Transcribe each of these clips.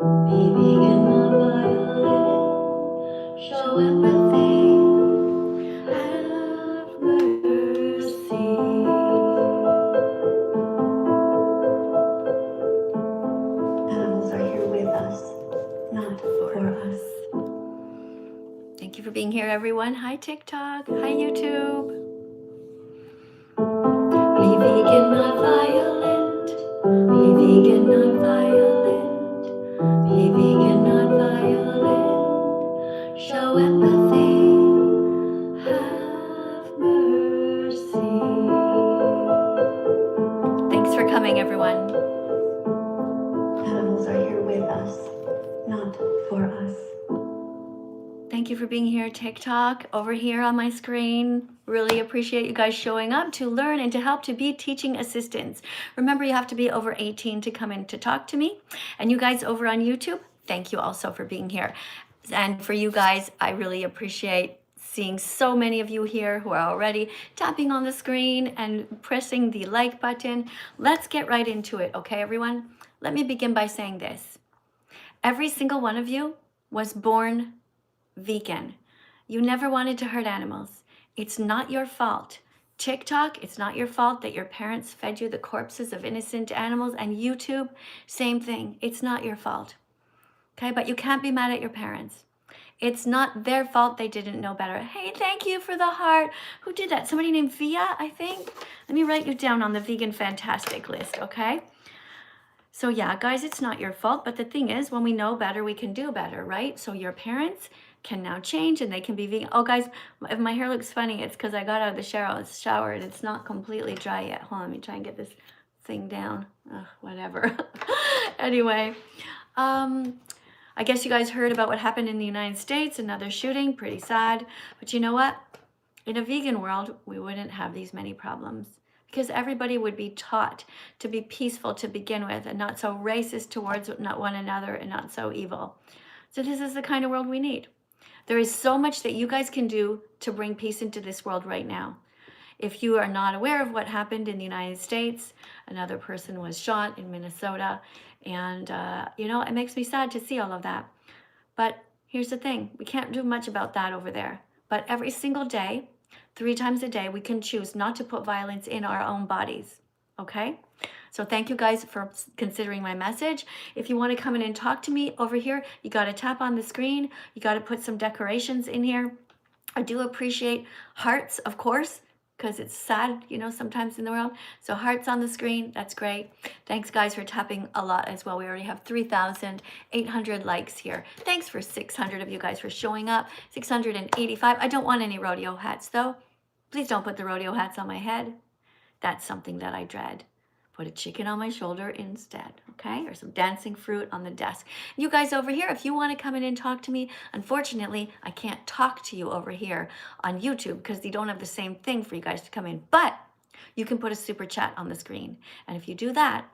Be vegan, not violent. Show empathy. Have mercy. Animals are here with us, not for us. Thank you for being here, everyone. Hi, TikTok. Hi, YouTube. Be vegan, not violent. Be vegan, not violent. Be vegan, not violent. Show empathy. Have mercy. Thanks for coming, everyone. Animals are here with us, not for us. Thank you for being here, TikTok, over here on my screen. Really appreciate you guys showing up to learn and to help to be teaching assistants. Remember, you have to be over 18 to come in to talk to me. And you guys over on YouTube, thank you also for being here. And for you guys, I really appreciate seeing so many of you here who are already tapping on the screen and pressing the like button. Let's get right into it, okay, everyone? Let me begin by saying this. Every single one of you was born vegan. You never wanted to hurt animals. It's not your fault. TikTok, it's not your fault that your parents fed you the corpses of innocent animals. And YouTube, same thing. It's not your fault. Okay, but you can't be mad at your parents. It's not their fault they didn't know better. Hey, thank you for the heart. Who did that? Somebody named Via, I think. Let me write you down on the vegan fantastic list, okay? So yeah, guys, it's not your fault. But the thing is, when we know better, we can do better, right? So your parents can now change and they can be vegan. Oh, guys, if my hair looks funny, it's because I got out of the shower and it's not completely dry yet. Hold on, let me try and get this thing down. Ugh, whatever. Anyway, I guess you guys heard about what happened in the United States, another shooting, pretty sad. But you know what? In a vegan world, we wouldn't have these many problems because everybody would be taught to be peaceful to begin with and not so racist towards one another and not so evil. So this is the kind of world we need. There is so much that you guys can do to bring peace into this world right now. If you are not aware of what happened in the United States, another person was shot in Minnesota. And, you know, it makes me sad to see all of that. But here's the thing. We can't do much about that over there. But every single day, 3 times a day, we can choose not to put violence in our own bodies. Okay? So thank you guys for considering my message. If you want to come in and talk to me over here, you got to tap on the screen. You got to put some decorations in here. I do appreciate hearts, of course, because it's sad, you know, sometimes in the world. So hearts on the screen, that's great. Thanks, guys, for tapping a lot as well. We already have 3,800 likes here. Thanks for 600 of you guys for showing up. 685. I don't want any rodeo hats, though. Please don't put the rodeo hats on my head. That's something that I dread. Put a chicken on my shoulder instead, okay? Or some dancing fruit on the desk. You guys over here, if you want to come in and talk to me, unfortunately, I can't talk to you over here on YouTube because you don't have the same thing for you guys to come in. But you can put a super chat on the screen. And if you do that,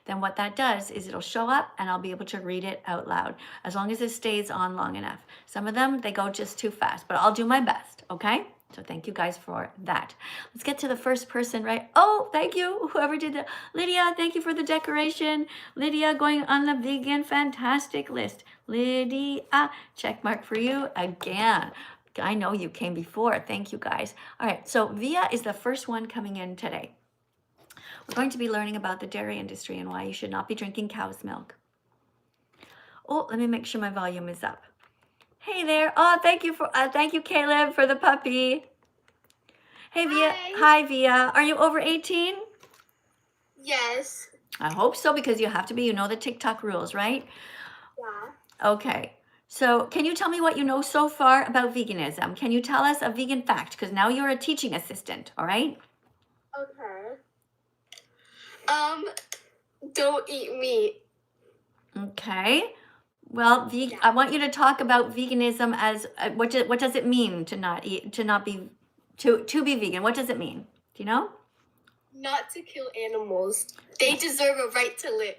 then what that does is it'll show up and I'll be able to read it out loud as long as it stays on long enough. Some of them, they go just too fast, but I'll do my best, okay? So thank you guys for that. Let's get to the first person, right? Oh, thank you, whoever did that. Lydia, thank you for the decoration. Lydia going on the vegan fantastic list. Lydia, check mark for you again. I know you came before. Thank you, guys. All right, so Via is the first one coming in today. We're going to be learning about the dairy industry and why you should not be drinking cow's milk. Oh, let me make sure my volume is up. Hey there. Oh, thank you, Caleb, for the puppy. Hey, Via. Hi, Via. Are you over 18? Yes. I hope so, because you have to be. You know the TikTok rules, right? Yeah. Okay. So can you tell me what you know so far about veganism? Can you tell us a vegan fact? Because now you're a teaching assistant, all right? Okay. Don't eat meat. Okay. Well, I want you to talk about veganism as what does it mean to not eat, to be vegan? What does it mean? Do you know? Not to kill animals. They deserve a right to live.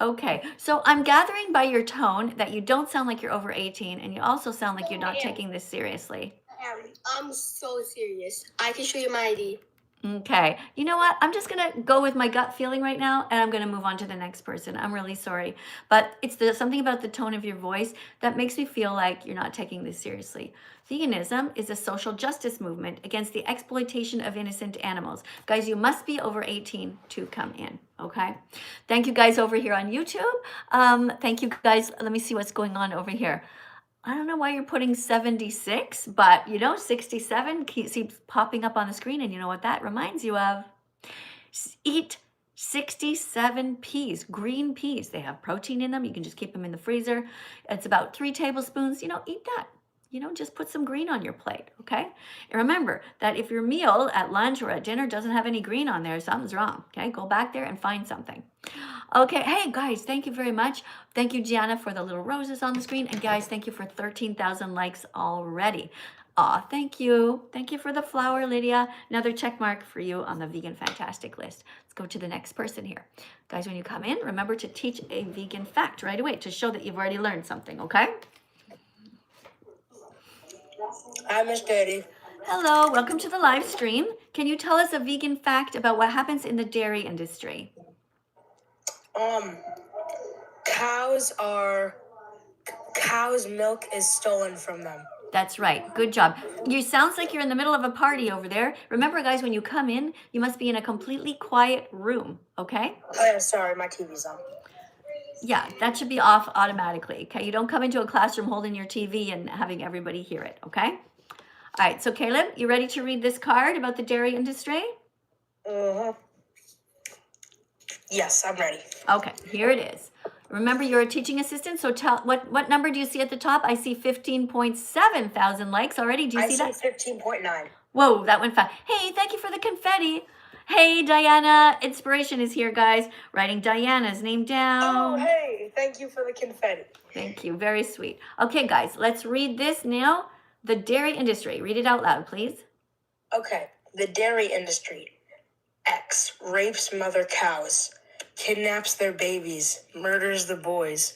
Okay, so I'm gathering by your tone that you don't sound like you're over 18, and you also sound like you're not taking this seriously. I'm so serious. I can show you my ID. Okay, you know what? I'm just gonna go with my gut feeling right now, and I'm gonna move on to the next person. I'm really sorry, but it's something about the tone of your voice that makes me feel like you're not taking this seriously. Veganism is a social justice movement against the exploitation of innocent animals. Guys, you must be over 18 to come in, okay? Thank you guys over here on YouTube. Thank you guys. Let me see what's going on over here. I don't know why you're putting 76, but 67 keeps popping up on the screen. And you know what that reminds you of? Eat 67 peas, green peas. They have protein in them. You can just keep them in the freezer. It's about 3 tablespoons. Eat that. Just put some green on your plate, okay? And remember that if your meal at lunch or at dinner doesn't have any green on there, something's wrong, okay? Go back there and find something. Okay, hey guys, thank you very much. Thank you, Gianna, for the little roses on the screen. And guys, thank you for 13,000 likes already. Aw, thank you. Thank you for the flower, Lydia. Another check mark for you on the Vegan Fantastic list. Let's go to the next person here. Guys, when you come in, remember to teach a vegan fact right away to show that you've already learned something, okay? Hi, Miss Daddy. Hello, welcome to the live stream. Can you tell us a vegan fact about what happens in the dairy industry? Cows' milk is stolen from them. That's right. Good job. You sounds like you're in the middle of a party over there. Remember, guys, when you come in, you must be in a completely quiet room, okay? Oh, yeah, sorry, my TV's on. Yeah, that should be off automatically, okay? You don't come into a classroom holding your TV and having everybody hear it, okay? All right, so Caleb, you ready to read this card about the dairy industry? Yes, I'm ready. Okay, here it is. Remember, you're a teaching assistant, so tell what number do you see at the top? I see 15.7 thousand likes already. Do you see that? I see 15.9. Whoa, that went fast. Hey, thank you for the confetti. Hey, Diana, inspiration is here, guys. Writing Diana's name down. Oh, hey, thank you for the confetti. Thank you, very sweet. Okay, guys, let's read this now. The dairy industry. Read it out loud, please. Okay, the dairy industry. X rapes mother cows, kidnaps their babies, murders the boys,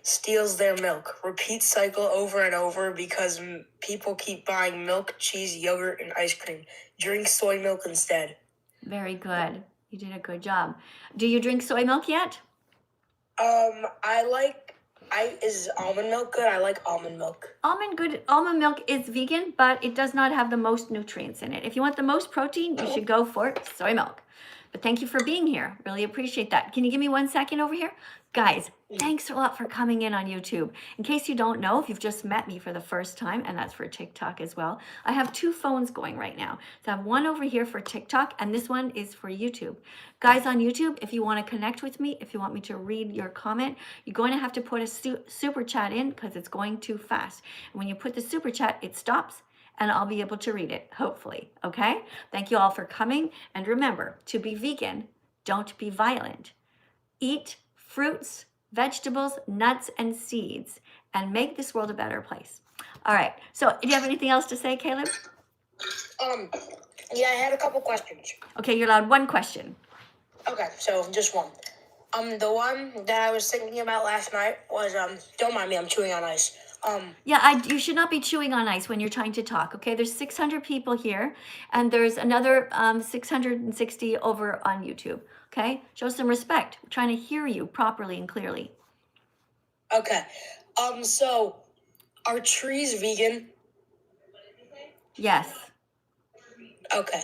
steals their milk, repeat cycle over and over because people keep buying milk, cheese, yogurt, and ice cream. Drink soy milk instead. Very good. You did a good job. Do you drink soy milk yet? Is almond milk good? I like almond milk. Almond milk is vegan, but it does not have the most nutrients in it. If you want the most protein, you should go for soy milk. But thank you for being here. Really appreciate that. Can you give me 1 second over here? Guys, thanks a lot for coming in on YouTube. In case you don't know, if you've just met me for the first time, and that's for TikTok as well, I have 2 phones going right now. So I have one over here for TikTok, and this one is for YouTube. Guys on YouTube, if you want to connect with me, if you want me to read your comment, you're going to have to put a super chat in because it's going too fast. And when you put the super chat, it stops, and I'll be able to read it, hopefully, okay? Thank you all for coming, and remember, to be vegan, don't be violent. Eat fruits, vegetables, nuts, and seeds, and make this world a better place. All right, so do you have anything else to say, Caleb? Yeah, I had a couple questions. Okay, you're allowed 1 question. Okay, so just one. The one that I was thinking about last night was, don't mind me, I'm chewing on ice. Yeah, you should not be chewing on ice when you're trying to talk, okay? There's 600 people here, and there's another 660 over on YouTube, okay? Show some respect. We're trying to hear you properly and clearly. Okay, so are trees vegan? Yes. Okay,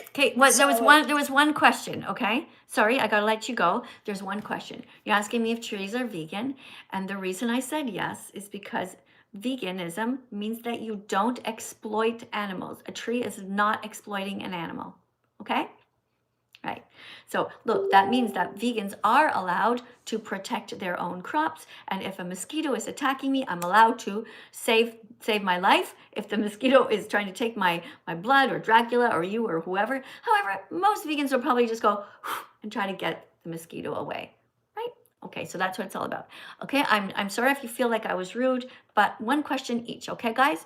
Okay, there was one question, okay? Sorry, I gotta let you go. There's one question. You're asking me if trees are vegan, and the reason I said yes is because veganism means that you don't exploit animals. A tree is not exploiting an animal, okay? Right. So look, that means that vegans are allowed to protect their own crops. And if a mosquito is attacking me, I'm allowed to save my life. If the mosquito is trying to take my blood, or Dracula or you or whoever. However, most vegans will probably just go and try to get the mosquito away. Right? Okay, so that's what it's all about. Okay, I'm sorry if you feel like I was rude, but 1 question each. Okay, guys?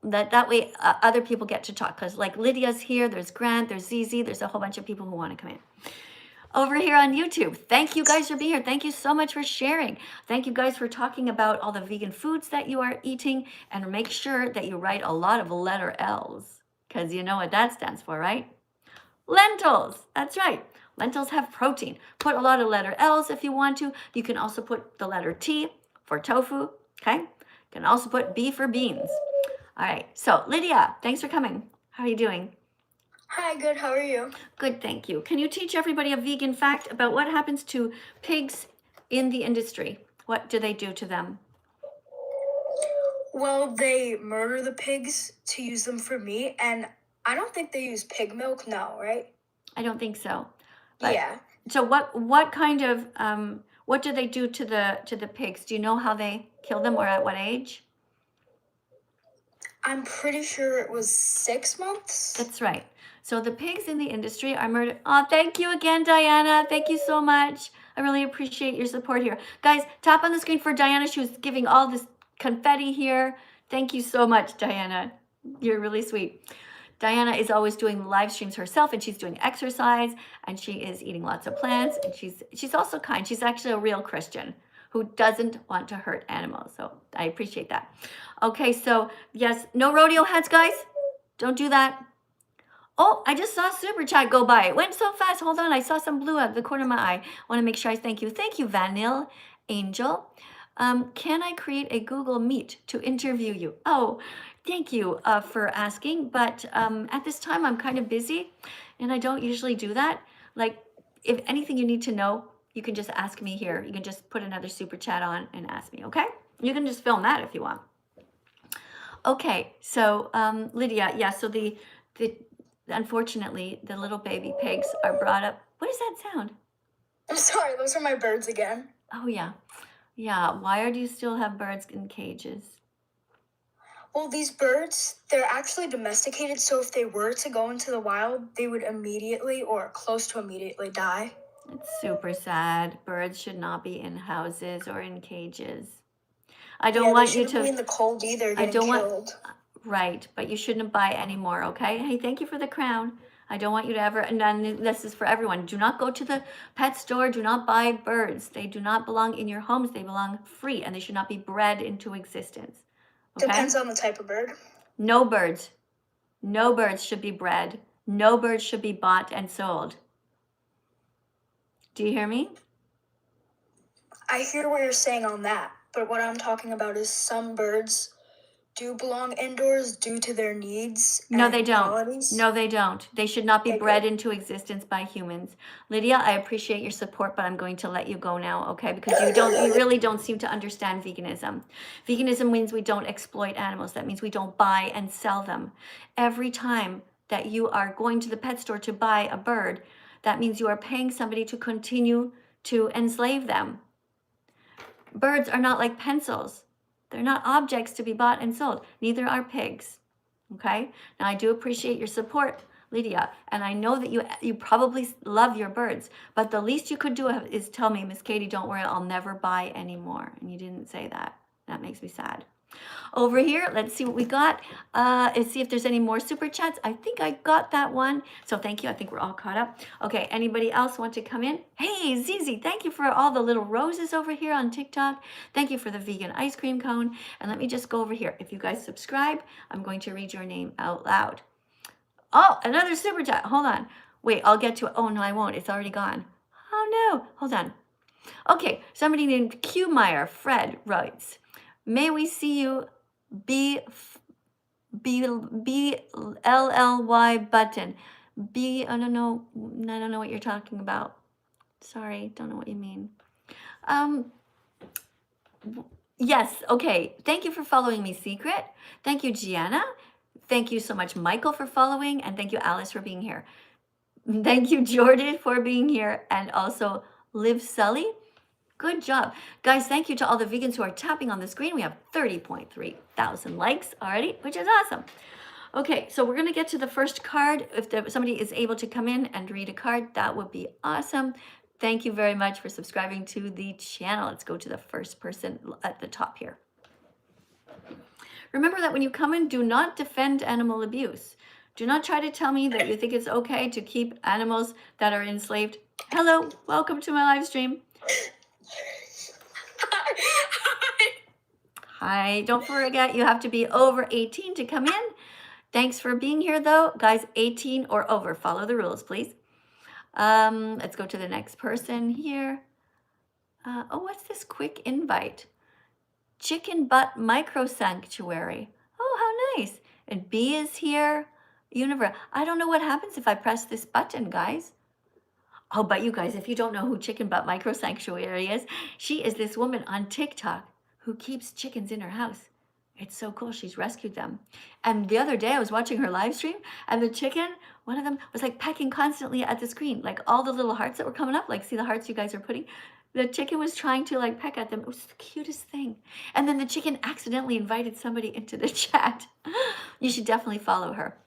That way other people get to talk, because like Lydia's here, there's Grant, there's Zizi, there's a whole bunch of people who want to come in. over here on YouTube. Thank you guys for being here. Thank you so much for sharing. Thank you guys for talking about all the vegan foods that you are eating, and make sure that you write a lot of letter L's, because you know what that stands for, right? Lentils. That's right. Lentils have protein. Put a lot of letter L's if you want to. You can also put the letter T for tofu, okay? You can also put B for beans. All right, so Lydia, thanks for coming. How are you doing? Hi, good. How are you? Good, thank you. Can you teach everybody a vegan fact about what happens to pigs in the industry? What do they do to them? Well, they murder the pigs to use them for meat, and I don't think they use pig milk now, right? I don't think so. But, Yeah. So what kind of what do they do to the pigs? Do you know how they kill them, or at what age? I'm pretty sure it was 6 months. That's right. So the pigs in the industry are murdered. Oh, thank you again, Diana. Thank you so much. I really appreciate your support here. Guys, tap on the screen for Diana. She was giving all this confetti here. Thank you so much, Diana. You're really sweet. Diana is always doing live streams herself, and she's doing exercise, and she is eating lots of plants, and she's also kind. She's actually a real Christian who doesn't want to hurt animals. So I appreciate that. Okay, so yes, no rodeo hats, guys. Don't do that. Oh, I just saw super chat go by. It went so fast. Hold on, I saw some blue out of the corner of my eye. I want to make sure I thank you. Thank you, Vanille Angel. Can I create a Google Meet to interview you? Oh, thank you for asking. But at this time, I'm kind of busy, and I don't usually do that. Like, if anything you need to know, you can just ask me here. You can just put another super chat on and ask me, okay? You can just film that if you want. Okay, so Lydia, yeah, so unfortunately, the little baby pigs are brought up. What is that sound? I'm sorry, those are my birds again. Oh, yeah. Yeah, why do you still have birds in cages? Well, these birds, they're actually domesticated, so if they were to go into the wild, they would immediately or close to immediately die. It's super sad. Birds should not be in houses or in cages. I don't want you to be in the cold either, getting killed. Right, but you shouldn't buy any more, okay? Hey, thank you for the crown. I don't want you to ever, and then this is for everyone. Do not go to the pet store. Do not buy birds. They do not belong in your homes. They belong free, and they should not be bred into existence. Okay? Depends on the type of bird. No birds. No birds should be bred. No birds should be bought and sold. Do you hear me? I hear what you're saying on that, but what I'm talking about is some birds do belong indoors due to their needs. No, they don't. Qualities. No, they don't. They should not be bred into existence by humans. Lydia, I appreciate your support, but I'm going to let you go now, okay? Because you really don't seem to understand veganism. Veganism means we don't exploit animals. That means we don't buy and sell them. Every time that you are going to the pet store to buy a bird, that means you are paying somebody to continue to enslave them. Birds are not like pencils. They're not objects to be bought and sold. Neither are pigs, okay? Now, I do appreciate your support, Lydia, and I know that you probably love your birds, but the least you could do is tell me, Miss Katie, don't worry, I'll never buy any more. And you didn't say that. That makes me sad. Over here, let's see what we got. Let's see if there's any more super chats. I think I got that one. So thank you. I think we're all caught up. Okay, anybody else want to come in? Hey, Zizi, thank you for all the little roses over here on TikTok. Thank you for the vegan ice cream cone. And let me just go over here. If you guys subscribe, I'm going to read your name out loud. Oh, another super chat. Hold on. Wait, I'll get to it. Oh, no, I won't. It's already gone. Oh, no. Hold on. Okay, somebody named Q Meyer, Fred, writes, may we see you BLLY button. I don't know what you're talking about. Sorry, don't know what you mean. Yes, okay. Thank you for following me, Secret. Thank you, Gianna. Thank you so much, Michael, for following, and thank you, Alice, for being here. Thank you, Jordan, for being here, and also Liv Sully. Good job. Guys, thank you to all the vegans who are tapping on the screen. We have 30.3 thousand likes already, which is awesome. Okay, so we're going to get to the first card. If somebody is able to come in and read a card, that would be awesome. Thank you very much for subscribing to the channel. Let's go to the first person at the top here. Remember that when you come in, do not defend animal abuse. Do not try to tell me that you think it's okay to keep animals that are enslaved. Hello, welcome to my live stream. Hi, don't forget you have to be over 18 to come in. Thanks for being here though. Guys, 18 or over, follow the rules, please. Let's go to the next person here. Oh, what's this quick invite? Chicken Butt Micro Sanctuary. Oh, how nice. And B is here. Universe. I don't know what happens if I press this button, guys. Oh, but you guys, if you don't know who Chicken Butt Micro Sanctuary is, she is this woman on TikTok who keeps chickens in her house. It's so cool. She's rescued them. And the other day I was watching her live stream and the chicken, one of them was like pecking constantly at the screen, like all the little hearts that were coming up, like see the hearts you guys are putting? The chicken was trying to like peck at them. It was the cutest thing. And then the chicken accidentally invited somebody into the chat. You should definitely follow her.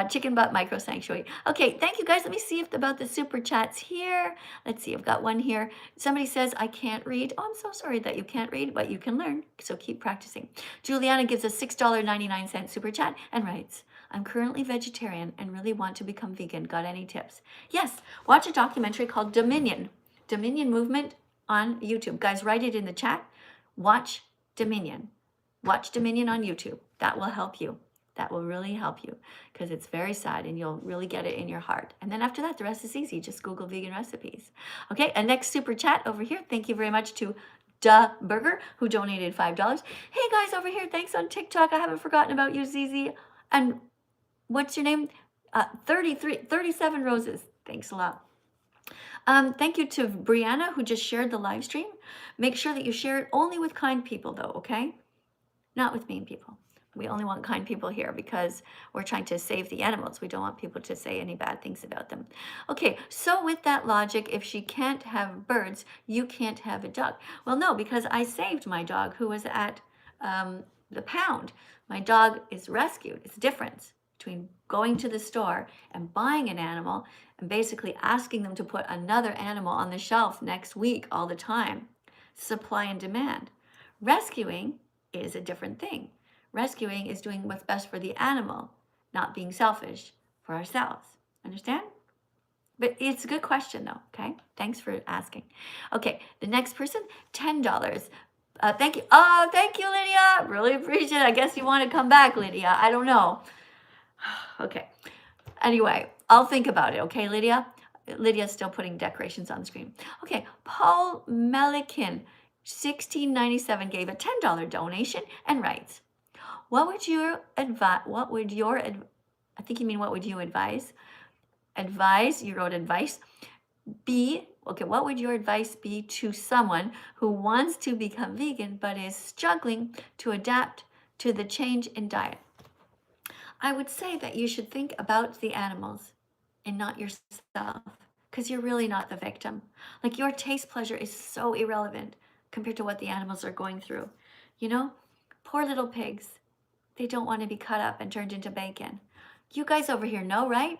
Chicken Butt Micro Sanctuary. Okay, thank you guys. Let me see if about the super chats here. Let's see, I've got one here. Somebody says, I can't read. Oh, I'm so sorry that you can't read, but you can learn. So keep practicing. Juliana gives a $6.99 super chat and writes, I'm currently vegetarian and really want to become vegan. Got any tips? Yes, watch a documentary called Dominion Movement on YouTube. Guys, write it in the chat. Watch Dominion. Watch Dominion on YouTube. That will help you. That will really help you because it's very sad and you'll really get it in your heart. And then after that, the rest is easy. Just Google vegan recipes. Okay, and next super chat over here. Thank you very much to Duh Burger who donated $5. Hey guys over here, thanks on TikTok. I haven't forgotten about you, Zizi. And what's your name? 37 Roses. Thanks a lot. Thank you to Brianna who just shared the live stream. Make sure that you share it only with kind people though, okay? Not with mean people. We only want kind people here because we're trying to save the animals. We don't want people to say any bad things about them. Okay, so with that logic, if she can't have birds, you can't have a dog. Well, no, because I saved my dog who was at the pound. My dog is rescued. It's a difference between going to the store and buying an animal and basically asking them to put another animal on the shelf next week all the time. Supply and demand. Rescuing is a different thing. Rescuing is doing what's best for the animal, not being selfish for ourselves. Understand? But it's a good question though, okay? Thanks for asking. Okay, the next person, $10. Thank you. Oh, thank you, Lydia. Really appreciate it. I guess you want to come back, Lydia. I don't know. Okay. Anyway, I'll think about it, okay, Lydia? Lydia's still putting decorations on the screen. Okay, Paul Melikin, $16.97, gave a $10 donation and writes, what would you advise? I think you mean what would you advise? Advise, you wrote advice. What would your advice be to someone who wants to become vegan but is struggling to adapt to the change in diet? I would say that you should think about the animals and not yourself, because you're really not the victim. Like your taste pleasure is so irrelevant compared to what the animals are going through. You know, poor little pigs. They don't want to be cut up and turned into bacon. You guys over here know, right?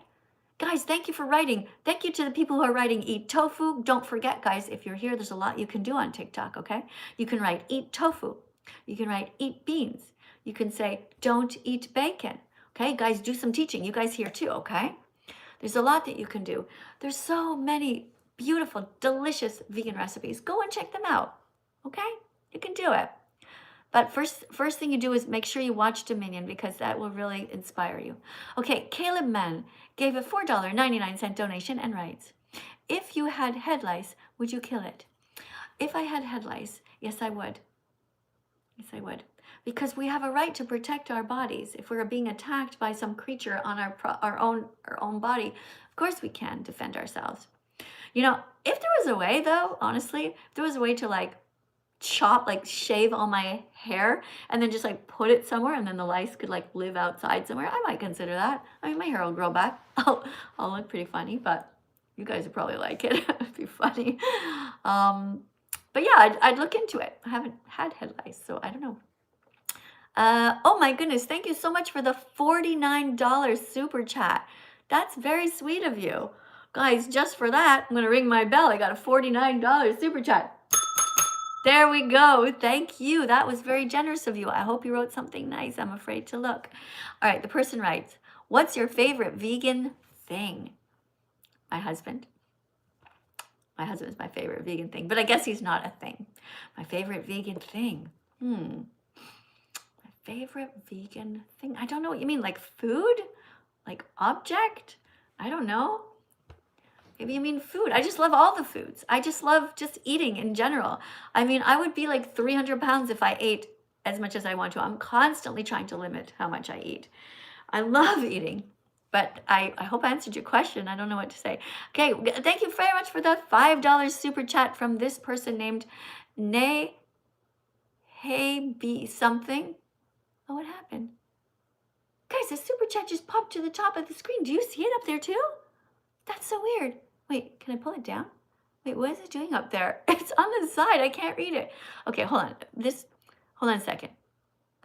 Guys, thank you for writing. Thank you to the people who are writing eat tofu. Don't forget, guys, if you're here, there's a lot you can do on TikTok, okay? You can write eat tofu. You can write eat beans. You can say don't eat bacon. Okay, guys, do some teaching. You guys here too, okay? There's a lot that you can do. There's so many beautiful, delicious vegan recipes. Go and check them out, okay? You can do it. But first thing you do is make sure you watch Dominion because that will really inspire you. Okay, Caleb Mann gave a $4.99 donation and writes, if you had head lice, would you kill it? If I had head lice, yes, I would. Yes, I would. Because we have a right to protect our bodies. If we're being attacked by some creature on our own body, of course we can defend ourselves. You know, if there was a way though, honestly, if there was a way to like shave all my hair and then just like put it somewhere and then the lice could like live outside somewhere, I might consider that. I mean, my hair will grow back. I'll look pretty funny, but you guys would probably like it. It'd be funny. But yeah, I'd look into it. I haven't had head lice, so I don't know. Oh my goodness, thank you so much for the $49 super chat. That's very sweet of you. Guys, just for that, I'm gonna ring my bell. I got a $49 super chat. There we go. Thank you. That was very generous of you. I hope you wrote something nice. I'm afraid to look. All right, the person writes, What's your favorite vegan thing? My husband. My husband is my favorite vegan thing, but I guess he's not a thing. My favorite vegan thing. My favorite vegan thing. I don't know what you mean. Like food? Like object? I don't know. Maybe you mean food. I just love all the foods. I just love just eating in general. I mean, I would be like 300 pounds if I ate as much as I want to. I'm constantly trying to limit how much I eat. I love eating. But I hope I answered your question. I don't know what to say. Okay, thank you very much for the $5 super chat from this person named Nay Hey B something. Oh, what happened? Guys, the super chat just popped to the top of the screen. Do you see it up there too? That's so weird. Wait, can I pull it down? Wait, what is it doing up there? It's on the side. I can't read it. Okay, hold on. Hold on a second.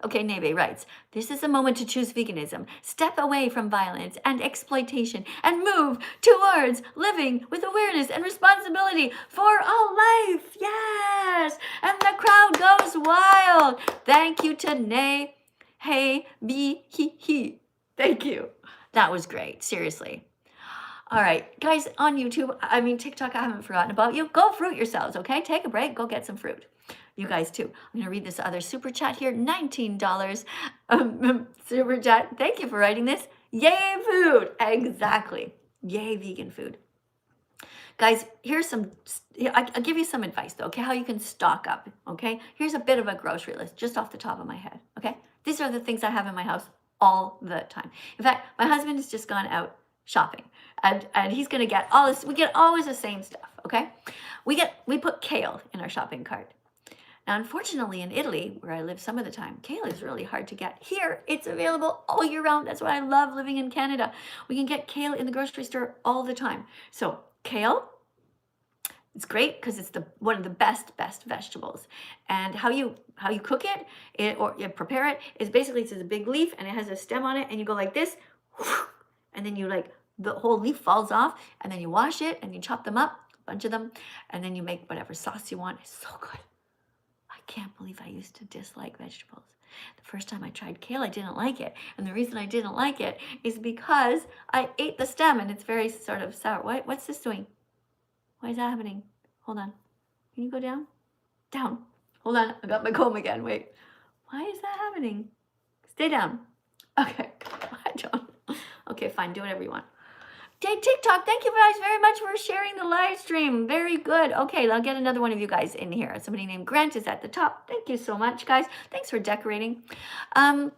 Okay, Nebe writes, this is a moment to choose veganism. Step away from violence and exploitation and move towards living with awareness and responsibility for all life. Yes! And the crowd goes wild. Thank you to Nay, Hey, Be, He. Thank you. That was great. Seriously. All right, guys, on YouTube, TikTok, I haven't forgotten about you. Go fruit yourselves, okay? Take a break. Go get some fruit. You guys too. I'm gonna read this other super chat here. $19 super chat. Thank you for writing this. Yay food. Exactly. Yay vegan food. Guys, I'll give you some advice though, okay? How you can stock up, okay? Here's a bit of a grocery list just off the top of my head, okay? These are the things I have in my house all the time. In fact, my husband has just gone out shopping and he's gonna get all this. We get always the same stuff, okay? We put kale in our shopping cart. Now, unfortunately, in Italy, where I live some of the time, kale is really hard to get. Here, it's available all year round. That's why I love living in Canada. We can get kale in the grocery store all the time. So, kale, it's great because it's one of the best vegetables. And how you cook it or you prepare it is basically it's a big leaf and it has a stem on it, and you go like this, and then you the whole leaf falls off, and then you wash it and you chop them up, a bunch of them, and then you make whatever sauce you want. It's so good. I can't believe I used to dislike vegetables. The first time I tried kale, I didn't like it. And the reason I didn't like it is because I ate the stem and it's very sort of sour. What's this doing? Why is that happening? Hold on. Can you go down? Down. Hold on. I got my comb again. Wait. Why is that happening? Stay down. Okay. I don't. Okay, fine. Do whatever you want. TikTok, thank you guys very much for sharing the live stream. Very good. Okay, I'll get another one of you guys in here. Somebody named Grant is at the top. Thank you so much, guys. Thanks for decorating. I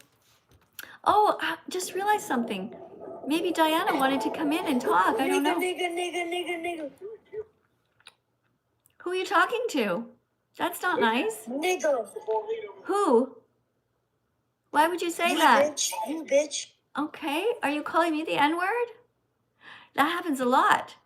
just realized something. Maybe Diana wanted to come in and talk. I don't know. Nigga. Who are you talking to? That's not nice. Nigga. Who? Why would you say that? Bitch. You bitch. Okay. Are you calling me the N-word? That happens a lot.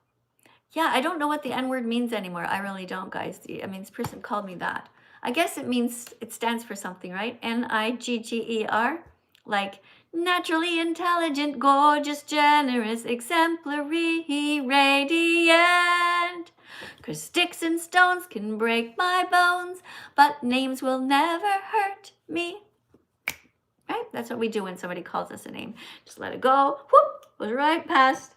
Yeah, I don't know what the N-word means anymore. I really don't, guys. I mean, this person called me that. I guess it stands for something, right? N-I-G-G-E-R. Like naturally intelligent, gorgeous, generous, exemplary, radiant. 'Cause sticks and stones can break my bones, but names will never hurt me. Right? That's what we do when somebody calls us a name. Just let it go. Whoop, goes right past.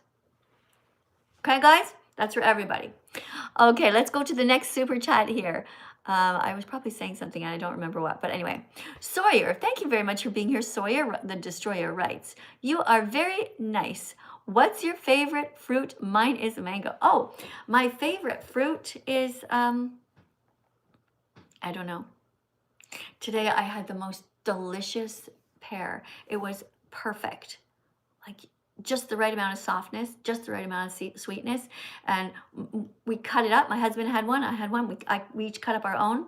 Okay, guys? That's for everybody. Okay, let's go to the next super chat here. I was probably saying something and I don't remember what, but anyway. Sawyer, thank you very much for being here. Sawyer, the Destroyer, writes, you are very nice. What's your favorite fruit? Mine is mango. Oh, my favorite fruit is, I don't know. Today I had the most delicious pear. It was perfect. Like, just the right amount of softness, just the right amount of sweetness. And we cut it up. My husband had one, I had one. We each cut up our own.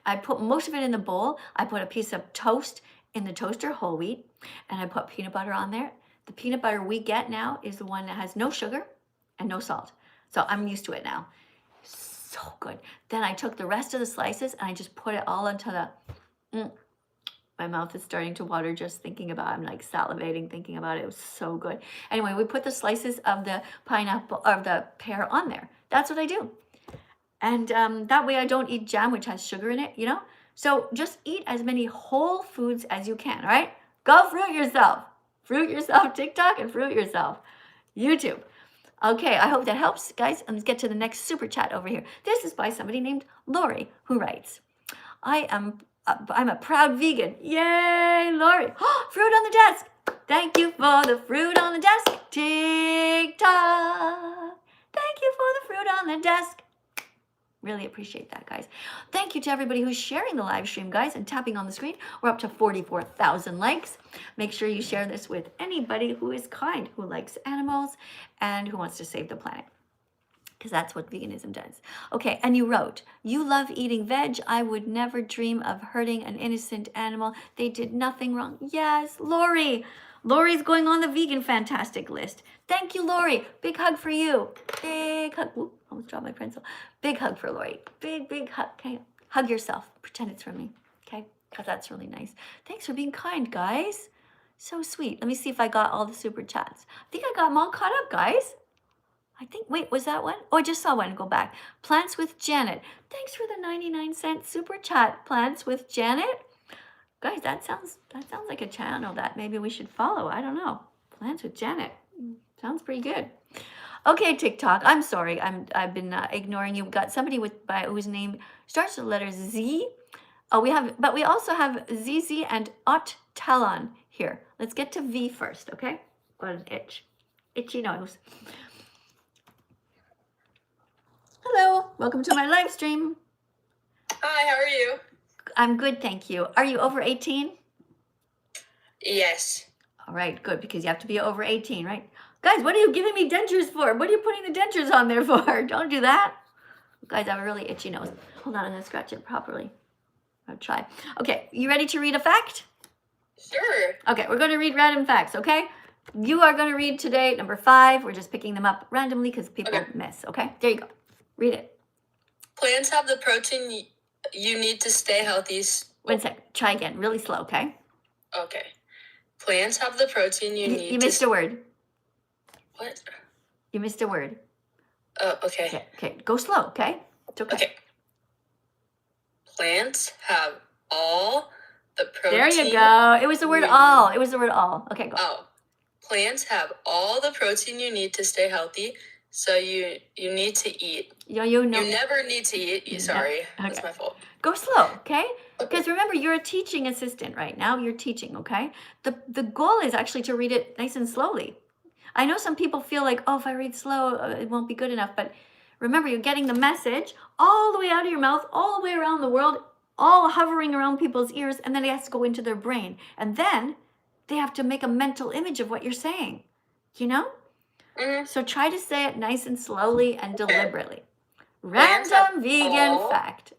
I put most of it in the bowl. I put a piece of toast in the toaster, whole wheat, and I put peanut butter on there. The peanut butter we get now is the one that has no sugar and no salt. So I'm used to it now. So good. Then I took the rest of the slices and I just put it all into the, my mouth is starting to water just thinking about it. I'm like salivating thinking about it. It was so good. Anyway, we put the slices of the pineapple or the pear on there. That's what I do. And that way I don't eat jam, which has sugar in it, you know? So just eat as many whole foods as you can, all right? Go fruit yourself. Fruit yourself, TikTok, and fruit yourself, YouTube. Okay, I hope that helps, guys. Let's get to the next super chat over here. This is by somebody named Lori, who writes, I'm a proud vegan. Yay, Lori. Fruit on the desk. Thank you for the fruit on the desk. TikTok. Thank you for the fruit on the desk. Really appreciate that, guys. Thank you to everybody who's sharing the live stream, guys, and tapping on the screen. We're up to 44,000 likes. Make sure you share this with anybody who is kind, who likes animals, and who wants to save the planet, because that's what veganism does. Okay, and you wrote, you love eating veg. I would never dream of hurting an innocent animal. They did nothing wrong. Yes, Lori. Lori's going on the veganphantastic list. Thank you, Lori. Big hug for you. Big hug. Ooh, almost dropped my pencil. Big hug for Lori. Big, big hug. Okay, hug yourself. Pretend it's from me. Okay, because that's really nice. Thanks for being kind, guys. So sweet. Let me see if I got all the super chats. I think I got them all caught up, guys. I think, wait, was that one? Oh, I just saw one. Go back. Plants with Janet. Thanks for the 99-cent super chat. Plants with Janet. Guys, that sounds like a channel that maybe we should follow. I don't know. Plants with Janet. Sounds pretty good. Okay, TikTok. I'm sorry. I've been ignoring you. We've got somebody whose name starts with the letter Z. Oh, we also have ZZ and Ot Talon here. Let's get to V first, okay? Got an itch. Itchy nose. Hello, welcome to my live stream. Hi, how are you? I'm good, thank you. Are you over 18? Yes. All right, good, because you have to be over 18, right? Guys, what are you giving me dentures for? What are you putting the dentures on there for? Don't do that. Guys, I have a really itchy nose. Hold on, I'm gonna scratch it properly. I'll try. Okay, you ready to read a fact? Sure. Okay, we're gonna read random facts, okay? You are gonna read today, number 5. We're just picking them up randomly because people miss, okay? There you go. Read it. Plants have the protein you need to stay healthy. 1 sec. Try again. Really slow, okay? Okay. Plants have the protein you need. You missed a word. What? You missed a word. Oh, okay. Okay. Go slow, okay? It's okay. Okay. Plants have all the protein. There you go. It was the word all. It was the word all. Okay, go. Oh. Plants have all the protein you need to stay healthy. So you need to eat. You never need to eat. Sorry, that's Okay. my fault. Go slow, okay? Because remember, you're a teaching assistant right now. You're teaching, okay? The goal is actually to read it nice and slowly. I know some people feel like, oh, if I read slow, it won't be good enough. But remember, you're getting the message all the way out of your mouth, all the way around the world, all hovering around people's ears, and then it has to go into their brain. And then they have to make a mental image of what you're saying, you know? Mm-hmm. So try to say it nice and slowly and deliberately. Random vegan fact.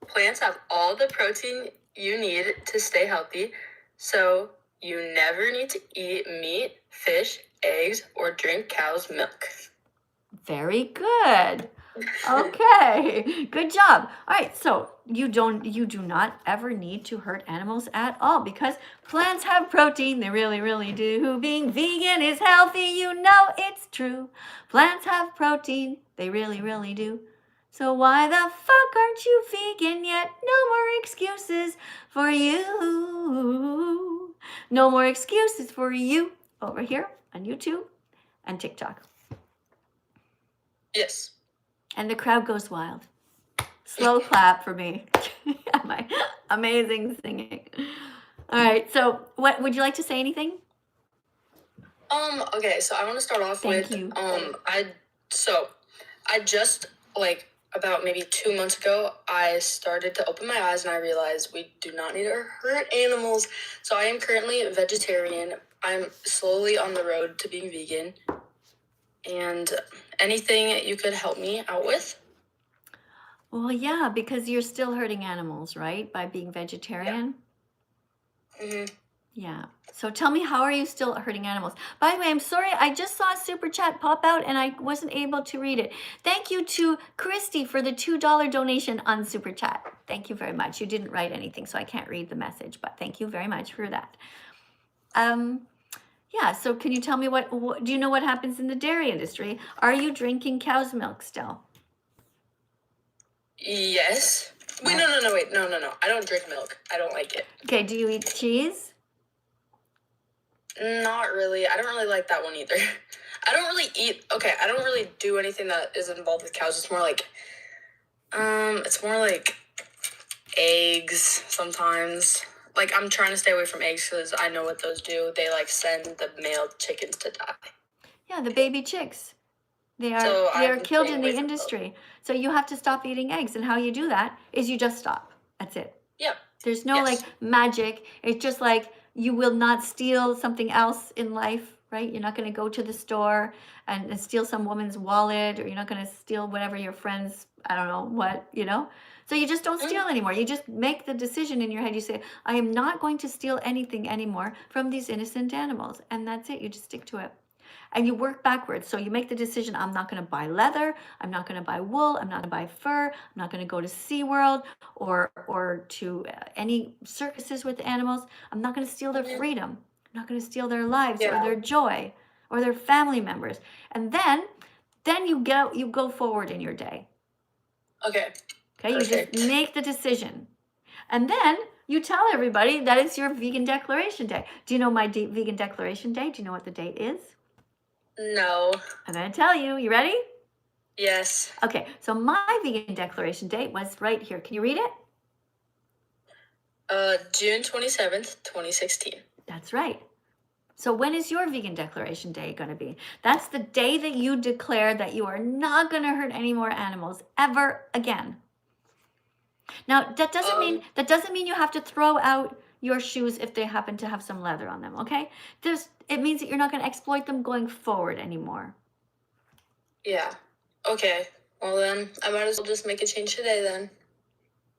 Plants have all the protein you need to stay healthy, so you never need to eat meat, fish, eggs, or drink cow's milk. Very good. Okay, good job. All right, so you do not ever need to hurt animals at all because plants have protein. They really, really do. Being vegan is healthy. You know it's true. Plants have protein. They really, really do. So why the fuck aren't you vegan yet? No more excuses for you. No more excuses for you over here on YouTube and TikTok. Yes. And the crowd goes wild. Slow clap for me. My amazing singing. All right, so what would you like to say anything? Okay, so I want to start off Thank with you. I just about maybe 2 months ago, I started to open my eyes and I realized we do not need to hurt animals. So I am currently a vegetarian. I'm slowly on the road to being vegan. And anything you could help me out with? Well, yeah, because you're still hurting animals, right? By being vegetarian? Yeah. Mm-hmm. Yeah. So tell me, how are you still hurting animals? By the way, I'm sorry, I just saw a super chat pop out and I wasn't able to read it. Thank you to Christy for the $2 donation on super chat. Thank you very much. You didn't write anything, so I can't read the message, but thank you very much for that. Yeah, so can you tell me what do you know what happens in the dairy industry? Are you drinking cow's milk still? Yes. Wait, no. I don't drink milk. I don't like it. Okay, do you eat cheese? Not really. I don't really like that one either. I don't really eat. Okay, I don't really do anything that is involved with cows. It's more like eggs sometimes. Like, I'm trying to stay away from eggs because I know what those do. They like send the male chickens to die. Yeah, the baby chicks. They So are I'm killed staying in away the from those. industry. So you have to stop eating eggs. And how you do that is you just stop. That's it. Yep. There's no Yes. like magic. It's just like you will not steal something else in life, right? You're not going to go to the store and steal some woman's wallet, or you're not going to steal whatever your friends, I don't know what, you know? So you just don't steal anymore. You just make the decision in your head. You say, I am not going to steal anything anymore from these innocent animals. And that's it. You just stick to it. And you work backwards. So you make the decision, I'm not going to buy leather, I'm not going to buy wool, I'm not going to buy fur, I'm not going to go to SeaWorld or to any circuses with animals. I'm not going to steal their freedom. I'm not going to steal their lives or their joy or their family members. And then you go forward in your day. Okay. Okay, Perfect. you just make the decision. And then you tell everybody that it's your vegan declaration day. Do you know my vegan declaration day? Do you know what the date is? No. I'm going to tell you. You ready? Yes. Okay, so my vegan declaration date was right here. Can you read it? June 27th, 2016. That's right. So when is your vegan declaration day going to be? That's the day that you declare that you are not going to hurt any more animals ever again. Now, that doesn't mean you have to throw out your shoes if they happen to have some leather on them, okay? It means that you're not going to exploit them going forward anymore. Yeah. Okay. Well, then, I might as well just make a change today, then.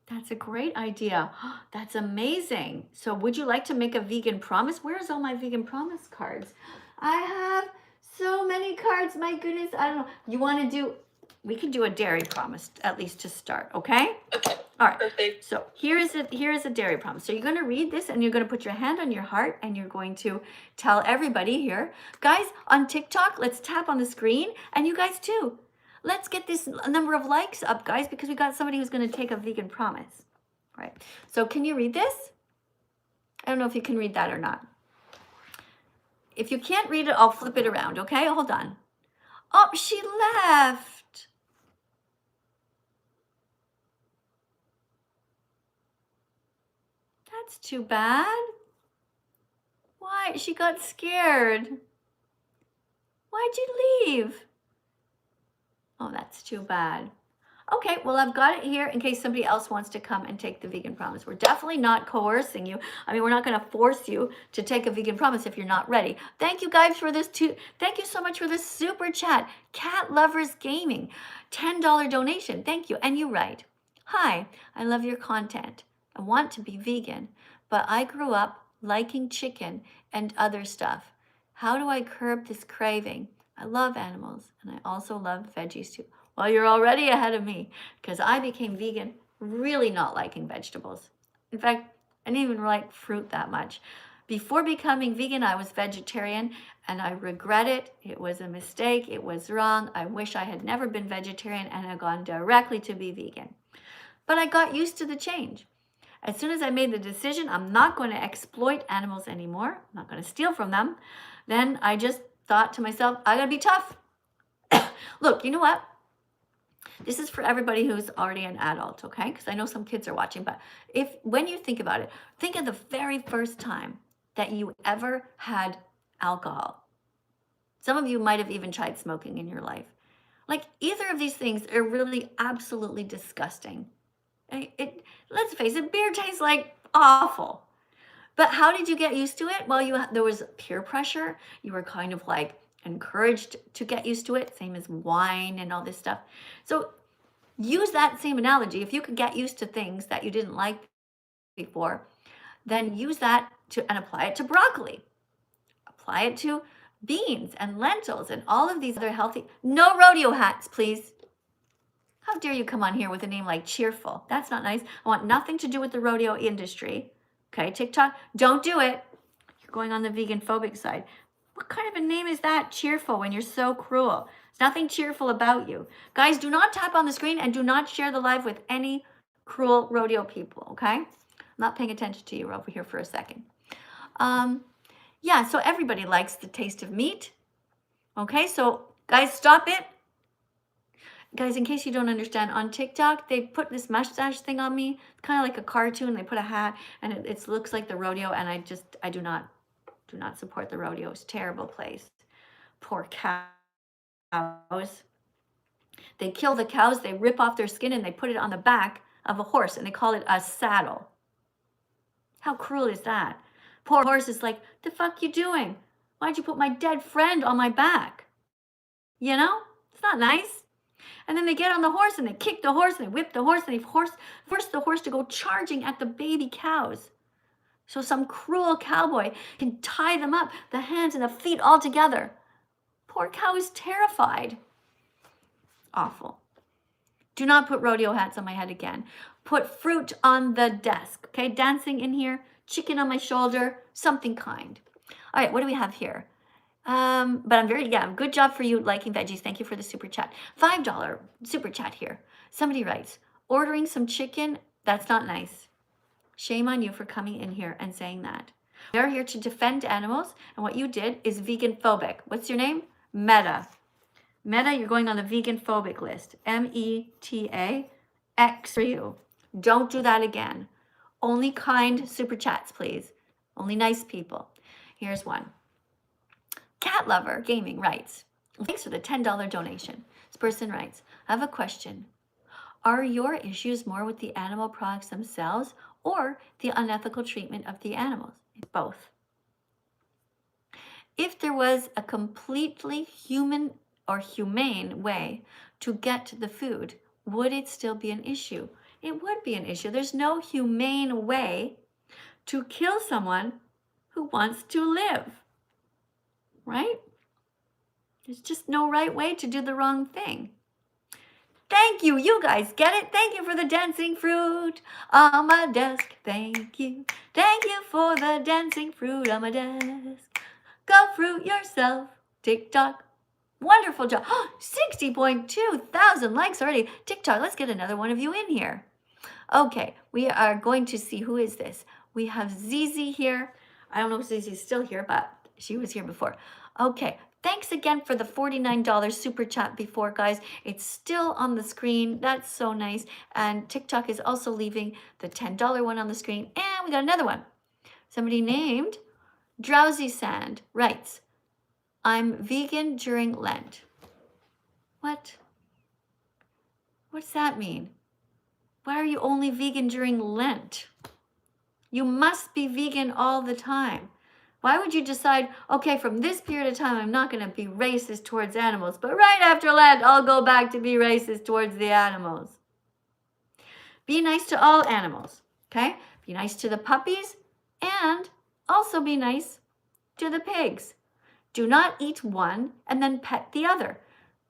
That's a great idea. That's amazing. So would you like to make a vegan promise? Where's all my vegan promise cards? I have so many cards. My goodness. I don't know. We can do a dairy promise, at least to start, okay? Okay. All right. Perfect. So here is a dairy promise. So you're going to read this and you're going to put your hand on your heart and you're going to tell everybody here. Guys, on TikTok, let's tap on the screen, and you guys too. Let's get this number of likes up, guys, because we got somebody who's going to take a vegan promise. All right. So can you read this? I don't know if you can read that or not. If you can't read it, I'll flip it around, okay? Hold on. Oh, she left. That's too bad. Why? She got scared. Why'd you leave? Oh, that's too bad. Okay, well, I've got it here in case somebody else wants to come and take the vegan promise. We're definitely not coercing you. I mean, we're not going to force you to take a vegan promise if you're not ready. Thank you guys for this too. Thank you so much for this super chat. Cat Lovers Gaming, $10 donation. Thank you. And you write, hi, I love your content. I want to be vegan, but I grew up liking chicken and other stuff. How do I curb this craving? I love animals, and I also love veggies too. Well, you're already ahead of me, because I became vegan really not liking vegetables. In fact, I didn't even like fruit that much. Before becoming vegan, I was vegetarian, and I regret it. It was a mistake. It was wrong. I wish I had never been vegetarian and had gone directly to be vegan. But I got used to the change. As soon as I made the decision, I'm not going to exploit animals anymore. I'm not going to steal from them. Then I just thought to myself, I gotta be tough. Look, you know what? This is for everybody who's already an adult, okay? Because I know some kids are watching, but when you think about it, think of the very first time that you ever had alcohol. Some of you might have even tried smoking in your life. Like, either of these things are really absolutely disgusting. Let's face it, beer tastes like awful. But how did you get used to it? Well, there was peer pressure. You were kind of like encouraged to get used to it, same as wine and all this stuff. So use that same analogy. If you could get used to things that you didn't like before, then use that and apply it to broccoli. Apply it to beans and lentils and all of these other healthy. No rodeo hats, please. How dare you come on here with a name like Cheerful? That's not nice. I want nothing to do with the rodeo industry. Okay, TikTok, don't do it. You're going on the vegan-phobic side. What kind of a name is that, Cheerful, when you're so cruel? There's nothing cheerful about you. Guys, do not tap on the screen and do not share the live with any cruel rodeo people, okay? I'm not paying attention to you over here for a second. Yeah, so everybody likes the taste of meat. Okay, so guys, stop it. Guys, in case you don't understand, on TikTok, they put this mustache thing on me. It's kind of like a cartoon. They put a hat, and it looks like the rodeo, and I do not support the rodeo. It's a terrible place. Poor cows. They kill the cows, they rip off their skin, and they put it on the back of a horse, and they call it a saddle. How cruel is that? Poor horse is like, the fuck you doing? Why'd you put my dead friend on my back? You know? It's not nice. And then they get on the horse, and they kick the horse, and they whip the horse, and they force the horse to go charging at the baby cows. So some cruel cowboy can tie them up, the hands and the feet all together. Poor cow is terrified. Awful. Do not put rodeo hats on my head again. Put fruit on the desk, okay? Dancing in here, chicken on my shoulder, something kind. All right, what do we have here? But I'm good job for you liking veggies. Thank you for the super chat. $5 super chat here. Somebody writes, ordering some chicken, that's not nice. Shame on you for coming in here and saying that. We are here to defend animals, and what you did is vegan-phobic. What's your name? Meta. Meta, you're going on the vegan-phobic list. META-X for you. Don't do that again. Only kind super chats, please. Only nice people. Here's one. Cat Lover Gaming writes, thanks for the $10 donation. This person writes, I have a question. Are your issues more with the animal products themselves or the unethical treatment of the animals? Both. If there was a completely human or humane way to get to the food, would it still be an issue? It would be an issue. There's no humane way to kill someone who wants to live, right? There's just no right way to do the wrong thing. Thank you. You guys get it? Thank you for the dancing fruit on my desk. Thank you. Thank you for the dancing fruit on my desk. Go fruit yourself. TikTok. Wonderful job. 60.2 thousand likes already. TikTok, let's get another one of you in here. Okay, we are going to see who is this. We have Zizi here. I don't know if Zizi's still here, but she was here before. Okay, thanks again for the $49 super chat before, guys. It's still on the screen. That's so nice. And TikTok is also leaving the $10 one on the screen. And we got another one. Somebody named Drowsy Sand writes, I'm vegan during Lent. What? What's that mean? Why are you only vegan during Lent? You must be vegan all the time. Why would you decide, okay, from this period of time, I'm not going to be racist towards animals, but right after Lent, I'll go back to be racist towards the animals? Be nice to all animals, okay? Be nice to the puppies and also be nice to the pigs. Do not eat one and then pet the other.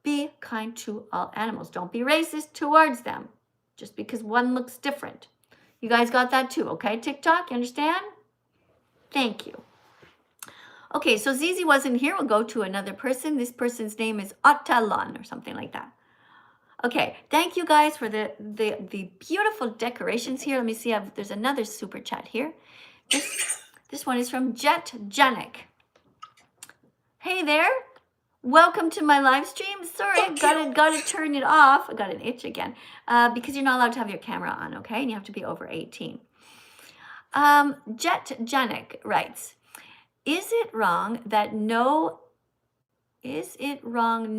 Be kind to all animals. Don't be racist towards them just because one looks different. You guys got that too, okay? TikTok, you understand? Thank you. Okay, so Zizi wasn't here. We'll go to another person. This person's name is Otalon or something like that. Okay, thank you guys for the beautiful decorations here. Let me see. There's another super chat here. This one is from Jet Janik. Hey there, welcome to my live stream. Sorry, gotta turn it off. I got an itch again because you're not allowed to have your camera on, okay? And you have to be over 18. Jet Janik writes, Is it wrong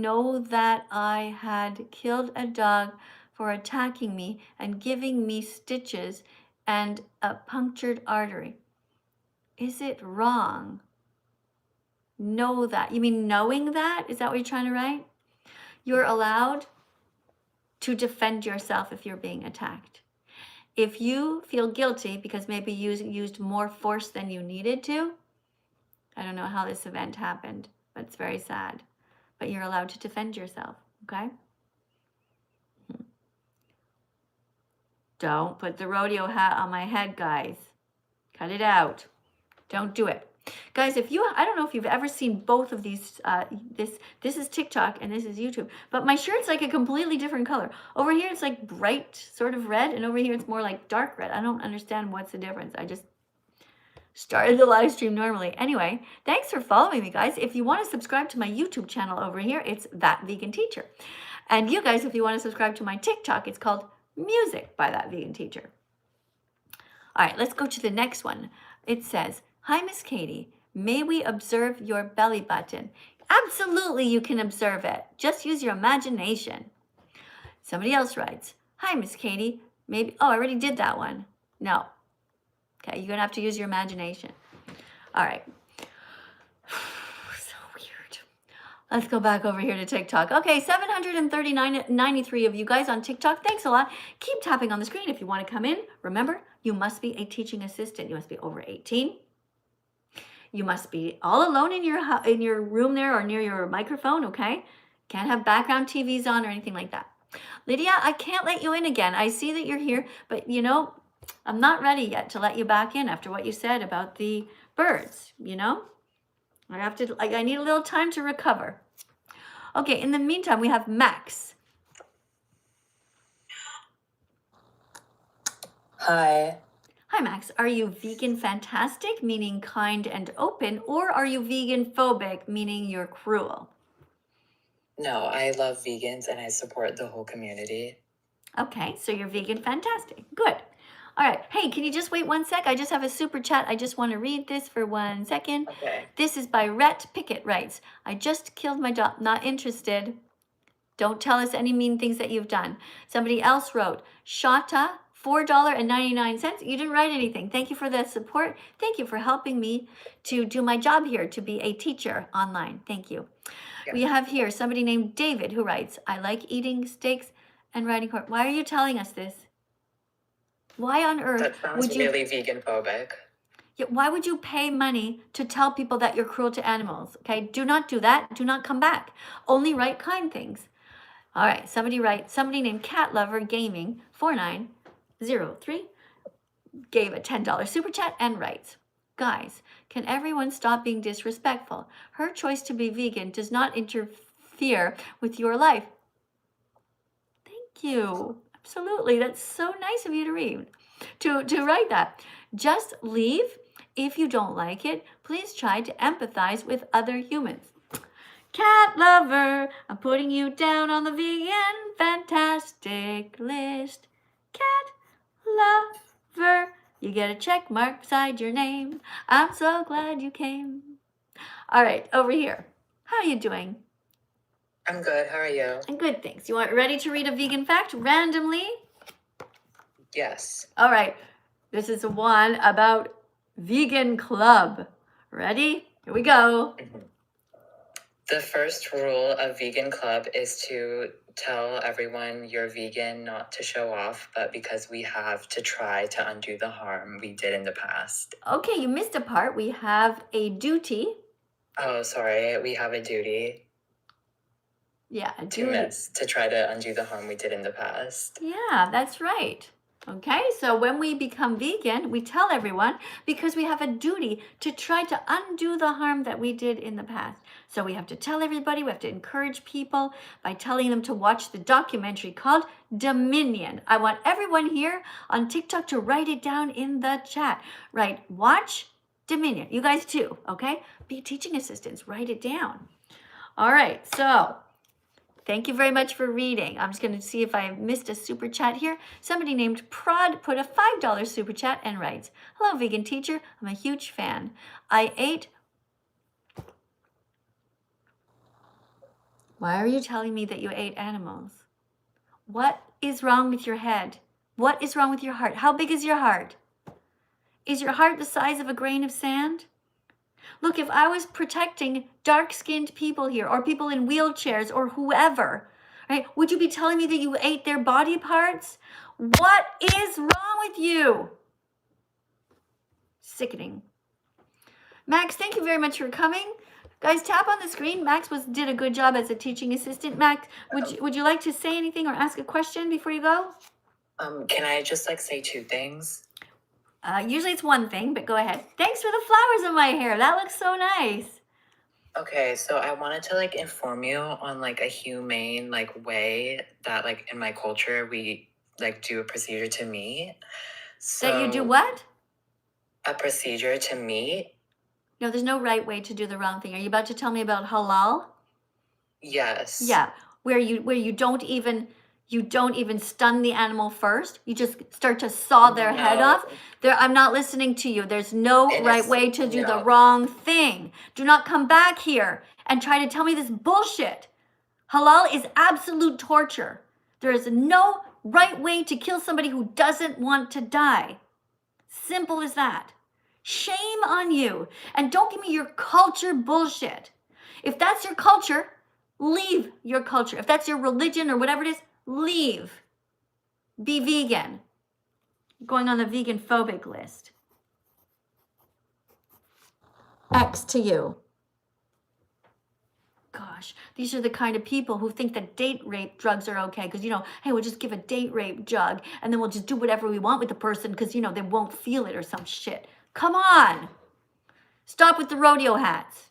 know that I had killed a dog for attacking me and giving me stitches and a punctured artery? Is it wrong? Know that. You mean knowing that? Is that what you're trying to write? You're allowed to defend yourself if you're being attacked. If you feel guilty because maybe you used more force than you needed to, I don't know how this event happened, but it's very sad. But you're allowed to defend yourself, okay? Don't put the rodeo hat on my head, guys. Cut it out. Don't do it. Guys, I don't know if you've ever seen both of these, this is TikTok and this is YouTube, but my shirt's like a completely different color. Over here, it's like bright sort of red, and over here, it's more like dark red. I don't understand what's the difference. started the live stream normally. Anyway, thanks for following me, guys. If you want to subscribe to my YouTube channel over here, it's That Vegan Teacher. And you guys, if you want to subscribe to my TikTok, it's called Music by That Vegan Teacher. All right, let's go to the next one. It says, hi, Miss Katie. May we observe your belly button? Absolutely, you can observe it. Just use your imagination. Somebody else writes, hi, Miss Katie. Maybe, oh, I already did that one. No. Okay, you're going to have to use your imagination. All right. So weird. Let's go back over here to TikTok. Okay, 793 of you guys on TikTok. Thanks a lot. Keep tapping on the screen if you want to come in. Remember, you must be a teaching assistant. You must be over 18. You must be all alone in your room there or near your microphone, okay? Can't have background TVs on or anything like that. Lydia, I can't let you in again. I see that you're here, but you know, I'm not ready yet to let you back in after what you said about the birds, you know? I need a little time to recover. Okay, in the meantime, we have Max. Hi. Hi, Max. Are you vegan fantastic, meaning kind and open, or are you vegan phobic, meaning you're cruel? No, I love vegans and I support the whole community. Okay, so you're vegan fantastic. Good. All right. Hey, can you just wait 1 sec? I just have a super chat. I just want to read this for 1 second. Okay. This is by Rhett Pickett writes, I just killed my dog. Not interested. Don't tell us any mean things that you've done. Somebody else wrote, Shata, $4.99. You didn't write anything. Thank you for the support. Thank you for helping me to do my job here, to be a teacher online. Thank you. Yeah. We have here somebody named David who writes, I like eating steaks and riding horse. Why are you telling us this? Why on earth That sounds really vegan phobic. Yeah, why would you pay money to tell people that you're cruel to animals? Okay, do not do that. Do not come back. Only write kind things. All right, somebody named Cat Lover Gaming 4903 gave a $10 super chat and writes, guys, can everyone stop being disrespectful? Her choice to be vegan does not interfere with your life. Thank you. Absolutely. That's so nice of you to read, to write that. Just leave if you don't like it. Please try to empathize with other humans. Cat lover, I'm putting you down on the vegan fantastic list. Cat lover, you get a check mark beside your name. I'm so glad you came. All right, over here. How are you doing? I'm good. How are you? I'm good, thanks. You want ready to read a vegan fact randomly? Yes. All right. This is one about Vegan Club. Ready? Here we go. The first rule of Vegan Club is to tell everyone you're vegan, not to show off, but because we have to try to undo the harm we did in the past. Okay, you missed a part. We have a duty. Oh, sorry. We have a duty. Yeah, a duty. To try to undo the harm we did in the past. Yeah, that's right. Okay, so when we become vegan, we tell everyone because we have a duty to try to undo the harm that we did in the past. So we have to tell everybody, we have to encourage people by telling them to watch the documentary called Dominion. I want everyone here on TikTok to write it down in the chat. Right, watch Dominion. You guys too, okay? Be teaching assistants, write it down. All right, so thank you very much for reading. I'm just going to see if I missed a super chat here. Somebody named Prod put a $5 super chat and writes, hello, vegan teacher. I'm a huge fan. Why are you telling me that you ate animals? What is wrong with your head? What is wrong with your heart? How big is your heart? Is your heart the size of a grain of sand? Look, if I was protecting dark-skinned people here or people in wheelchairs or whoever, right, would you be telling me that you ate their body parts? What is wrong with you? Sickening. Max, thank you very much for coming. Guys, tap on the screen. Max did a good job as a teaching assistant. Max, would you like to say anything or ask a question before you go? Can I just say two things? Usually it's one thing, but go ahead. Thanks for the flowers in my hair. That looks so nice. Okay, so I wanted to inform you on a humane way that in my culture we do a procedure to meat. So, that you do what? a procedure to meet. No, there's no right way to do the wrong thing. Are you about to tell me about halal? Yes. Yeah, where you don't even stun the animal first. You just start to saw their head No. off. I'm not listening to you. There's no And right it's- way to do the no. wrong thing. Do not come back here and try to tell me this bullshit. Halal is absolute torture. There is no right way to kill somebody who doesn't want to die. Simple as that. Shame on you. And don't give me your culture bullshit. If that's your culture, leave your culture. If that's your religion or whatever it is, leave. Be vegan. Going on the vegan-phobic list. X to you. Gosh, these are the kind of people who think that date rape drugs are okay because, hey, we'll just give a date rape drug and then we'll just do whatever we want with the person because, they won't feel it or some shit. Come on. Stop with the rodeo hats.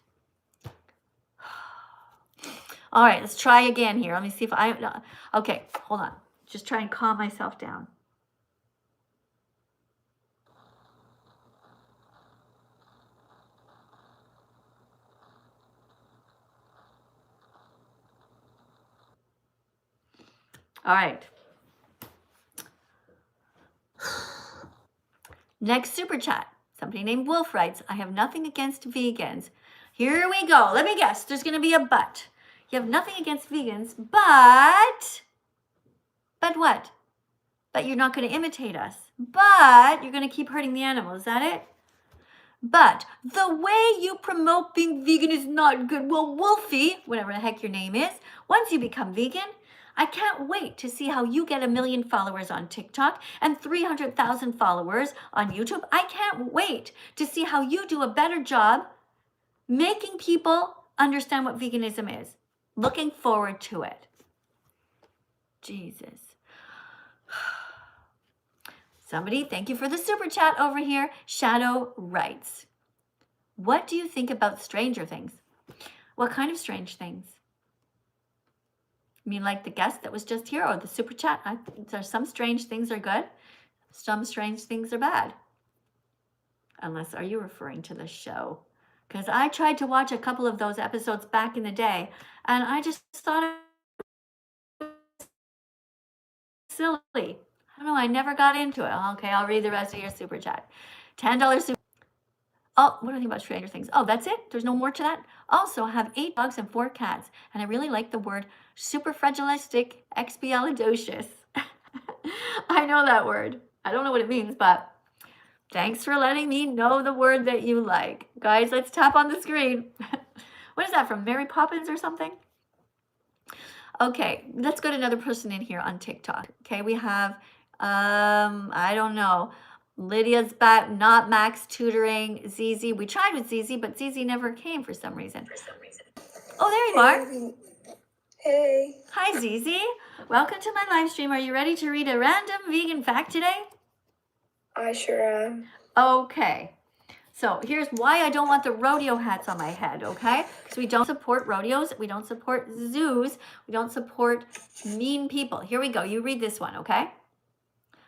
All right, let's try again here. Let me see if okay, hold on. Just try and calm myself down. All right. Next super chat. Somebody named Wolf writes, I have nothing against vegans. Here we go. Let me guess. There's going to be a but. You have nothing against vegans, but what? But you're not going to imitate us. But you're going to keep hurting the animals. Is that it? But the way you promote being vegan is not good. Well, Wolfie, whatever the heck your name is, once you become vegan, I can't wait to see how you get 1 million followers on TikTok and 300,000 followers on YouTube. I can't wait to see how you do a better job making people understand what veganism is. Looking forward to it. Jesus. Somebody, thank you for the super chat over here. Shadow writes, what do you think about Stranger Things? What kind of strange things? You mean like the guest that was just here or the super chat? There's some strange things are good. Some strange things are bad. Unless, are you referring to the show? Because I tried to watch a couple of those episodes back in the day, and I just thought it was silly. I don't know, I never got into it. Okay, I'll read the rest of your super chat. $10 super. Oh, what do you think about Stranger Things? Oh, that's it? There's no more to that? Also, I have 8 dogs and 4 cats, and I really like the word superfragilistic expialidocious. I know that word. I don't know what it means, but thanks for letting me know the word that you like. Guys, let's tap on the screen. What is that, from Mary Poppins or something? Okay, let's go to another person in here on TikTok. Okay, we have, I don't know, Lydia's back, not Max tutoring, Zizi. We tried with Zizi, but Zizi never came for some reason. Oh, there you are. Hey. Hi, Zizi. Welcome to my live stream. Are you ready to read a random vegan fact today? I sure am. Okay. So here's why I don't want the rodeo hats on my head, okay? Because we don't support rodeos. We don't support zoos. We don't support mean people. Here we go. You read this one, okay?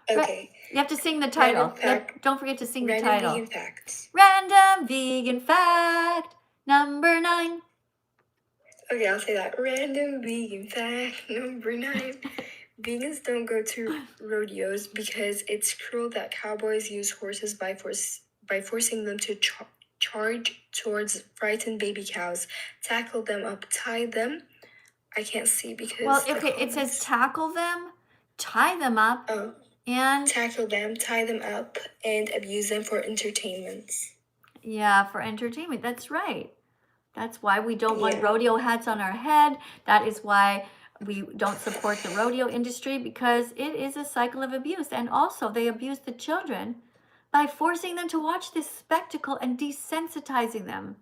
Okay. You have to sing the title. Random Don't forget to sing the Random title. vegan facts. Random vegan fact number 9. Okay, I'll say that. Random vegan fact number 9. Vegans don't go to rodeos because it's cruel that cowboys use horses by forcing them to charge towards frightened baby cows, tackle them up, tie them. I can't see because. Well, okay, it says tackle them, tie them up, and tackle them, tie them up, and abuse them for entertainment. Yeah, for entertainment. That's right. That's why we don't want rodeo hats on our head. That is why we don't support the rodeo industry, because it is a cycle of abuse. And also they abuse the children by forcing them to watch this spectacle and desensitizing them.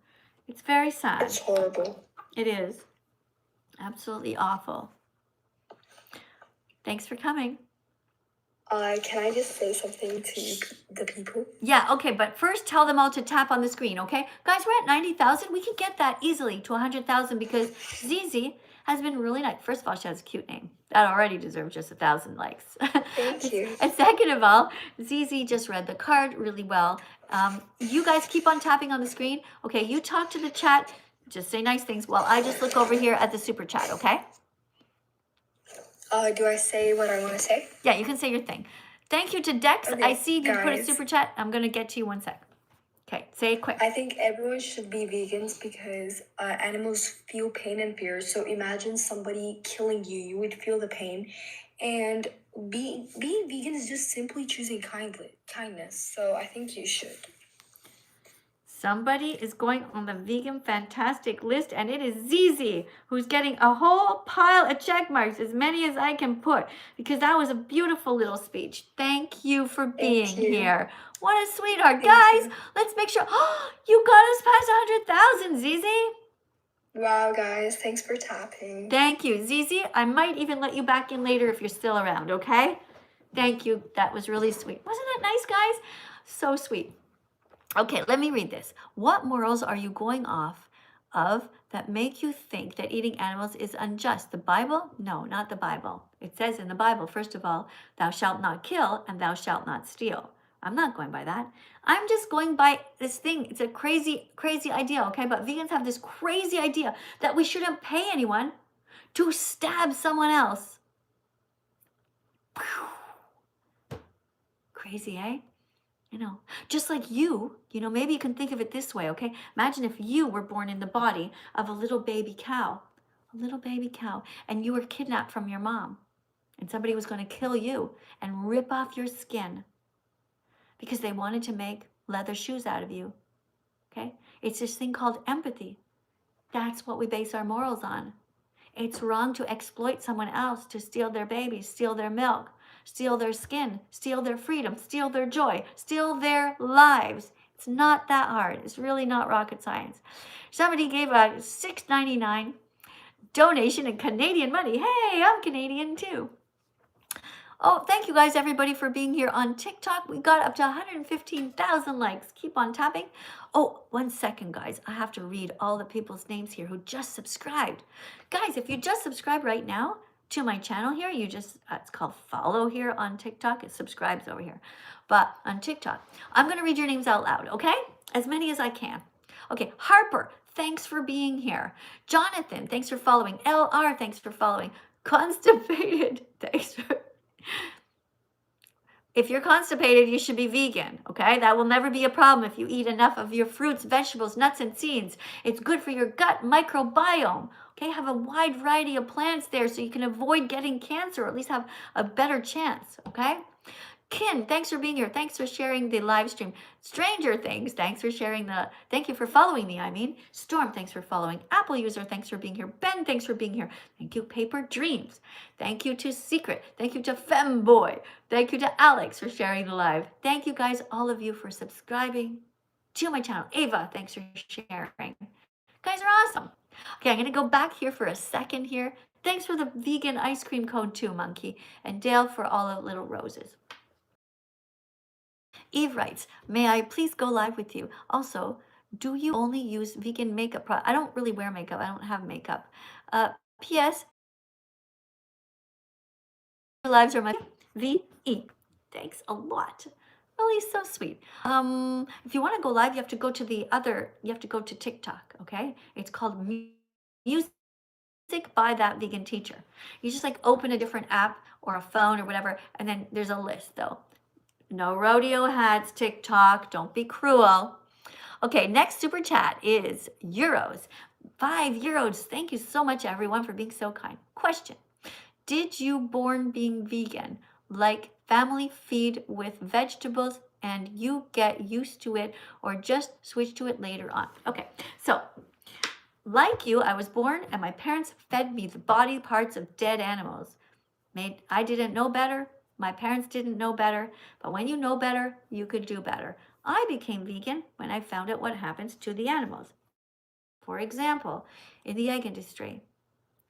It's very sad. It's horrible. It is. Absolutely awful. Thanks for coming. Can I just say something to the people? Yeah, okay, but first tell them all to tap on the screen, okay? Guys, we're at 90,000. We can get that easily to 100,000 because Zizi has been really nice. First of all, she has a cute name. That already deserves just 1,000 likes. Thank you. And second of all, Zizi just read the card really well. You guys keep on tapping on the screen. Okay, you talk to the chat. Just say nice things while I just look over here at the super chat, okay? Do I say what I want to say? Yeah, you can say your thing. Thank you to Dex. Okay, I see you put a guys. super chat. I'm going to get to you one sec. Okay, say it quick. I think everyone should be vegans because animals feel pain and fear. So imagine somebody killing you. You would feel the pain. And being vegan is just simply choosing kindness. So I think you should. Somebody is going on the vegan fantastic list, and it is Zizi, who's getting a whole pile of check marks, as many as I can put, because that was a beautiful little speech. Thank you for being here. What a sweetheart. Guys, let's make sure. Oh, you got us past 100,000, Zizi. Wow, guys. Thanks for tapping. Thank you, Zizi. I might even let you back in later if you're still around, okay? Thank you. That was really sweet. Wasn't that nice, guys? So sweet. Okay, let me read this. What morals are you going off of that make you think that eating animals is unjust? The Bible? No, not the Bible. It says in the Bible, first of all, thou shalt not kill and thou shalt not steal. I'm not going by that. I'm just going by this thing. It's a crazy, crazy idea, okay? But vegans have this crazy idea that we shouldn't pay anyone to stab someone else. Crazy, eh? You know, just like you know, maybe you can think of it this way, okay? Imagine if you were born in the body of a little baby cow, and you were kidnapped from your mom, and somebody was going to kill you and rip off your skin because they wanted to make leather shoes out of you, okay? It's this thing called empathy. That's what we base our morals on. It's wrong to exploit someone else, to steal their babies, steal their milk, steal their skin, steal their freedom, steal their joy, steal their lives. It's not that hard. It's really not rocket science. Somebody gave a $6.99 donation in Canadian money. Hey, I'm Canadian too. Oh, thank you guys, everybody, for being here on TikTok. We got up to 115,000 likes. Keep on tapping. Oh, 1 second, guys. I have to read all the people's names here who just subscribed. Guys, if you just subscribe right now to my channel here, you just, it's called follow here on TikTok. It subscribes over here. But on TikTok, I'm going to read your names out loud, okay? As many as I can. Okay, Harper, thanks for being here. Jonathan, thanks for following. LR, thanks for following. Constipated, thanks for... If you're constipated, you should be vegan, okay? That will never be a problem if you eat enough of your fruits, vegetables, nuts, and seeds. It's good for your gut microbiome, okay? Have a wide variety of plants there so you can avoid getting cancer, or at least have a better chance, okay? Kin, thanks for being here. Thanks for sharing the live stream. Stranger Things, thanks for sharing the, thank you for following me, I mean. Storm, thanks for following. Apple User, thanks for being here. Ben, thanks for being here. Thank you, Paper Dreams. Thank you to Secret. Thank you to Femboy. Thank you to Alex for sharing the live. Thank you guys, all of you, for subscribing to my channel. Ava, thanks for sharing. Guys are awesome. Okay, I'm going to go back here for a second here. Thanks for the vegan ice cream cone too, Monkey. And Dale for all the little roses. Eve writes, may I please go live with you? Also, do you only use vegan makeup? I don't really wear makeup. I don't have makeup. P.S. Your lives are my V.E. Thanks a lot. Really so sweet. If you want to go live, you have to go to you have to go to TikTok, okay? It's called Music by That Vegan Teacher. You just like open a different app or a phone or whatever, and then there's a list though. No rodeo hats, TikTok. Don't be cruel. Okay, next super chat is euros. 5 euros. Thank you so much, everyone, for being so kind. Question. Did you born being vegan? Like family feed with vegetables and you get used to it, or just switch to it later on? Okay, so like you, I was born and my parents fed me the body parts of dead animals. I didn't know better. My parents didn't know better, but when you know better, you could do better. I became vegan when I found out what happens to the animals. For example, in the egg industry,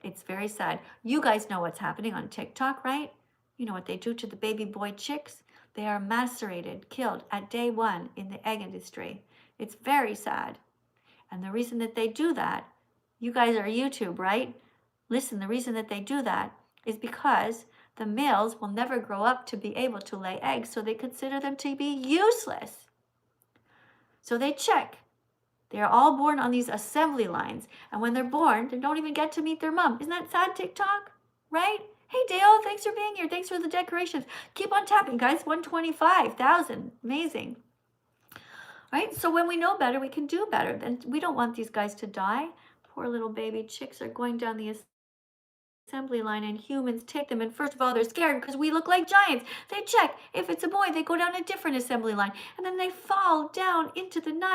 it's very sad. You guys know what's happening on TikTok, right? You know what they do to the baby boy chicks? They are macerated, killed at day 1 in the egg industry. It's very sad. And the reason that they do that, you guys are YouTube, right? Listen, the reason that they do that is because the males will never grow up to be able to lay eggs, so they consider them to be useless. So they check. They are all born on these assembly lines, and when they're born, they don't even get to meet their mom. Isn't that sad, TikTok? Right? Hey, Dale, thanks for being here. Thanks for the decorations. Keep on tapping, guys. 125,000. Amazing. Right? So when we know better, we can do better. Then we don't want these guys to die. Poor little baby chicks are going down the assembly line, and humans take them, and first of all, they're scared because we look like giants. They check. If it's a boy, they go down a different assembly line, and then they fall down into the night.